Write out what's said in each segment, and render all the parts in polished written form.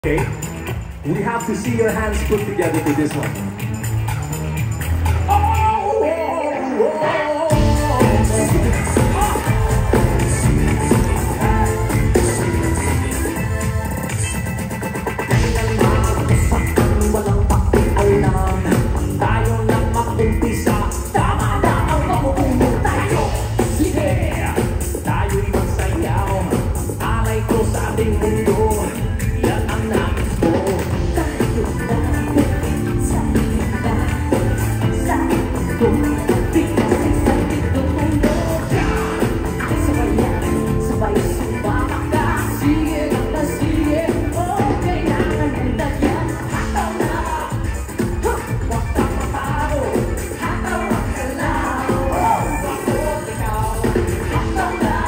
Okay, we have to see your hands put together to this one. Oh, walang pakialam, tayo lang mag-umpisa. Tama na ang mamupuno tayo. Sige, tayo'y magsayaw. Alay ko sa ating mundo. Yan ang nais ko. Tayo natin sa iba. Sa ito, pinasay sa itong mundo. Sabayan, sabay sumamak ka. Sige lang na sige. Oh, kailangan handa yan. Hataw na. Huwag kang maparo. Hataw ang galaw. Bakit ikaw? Hataw na.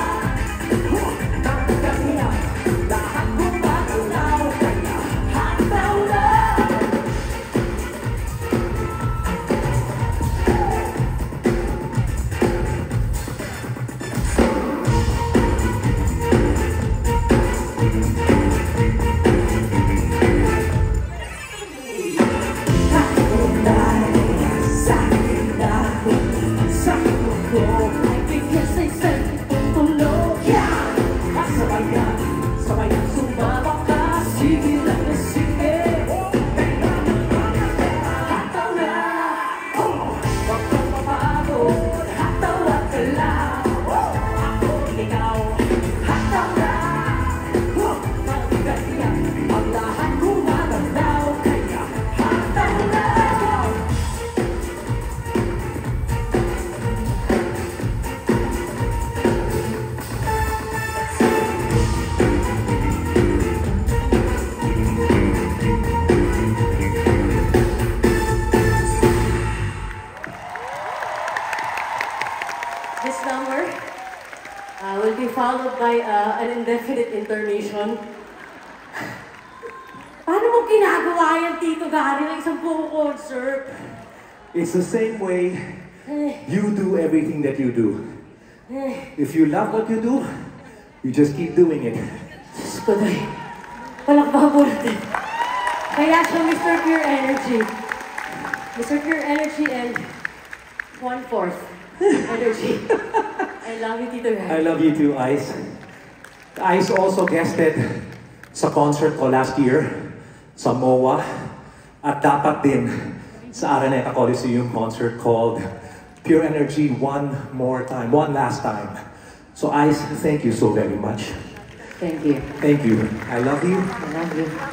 Hanggang yan. Lahat gumagalaw. Kaya hataw na. This number will be followed by an indefinite intermission. Paano mo ginagawa yan, Tito Gary, ng isang buong concert? It's the same way you do everything that you do. If you love what you do, you just keep doing it. Diyos ko na eh. Palakpakan po natin. Kaya siya Mr. Pure Energy. Mr. Pure Energy and 1/4 energy. I love you, Tito Gary. I love you too, Ice. Ice also guested sa concert ko last year sa MOA at dapat din sa Araneta Coliseum concert called Pure Energy One Last Time. So Ice, thank you so very much. Thank you. Thank you. I love you. I love you.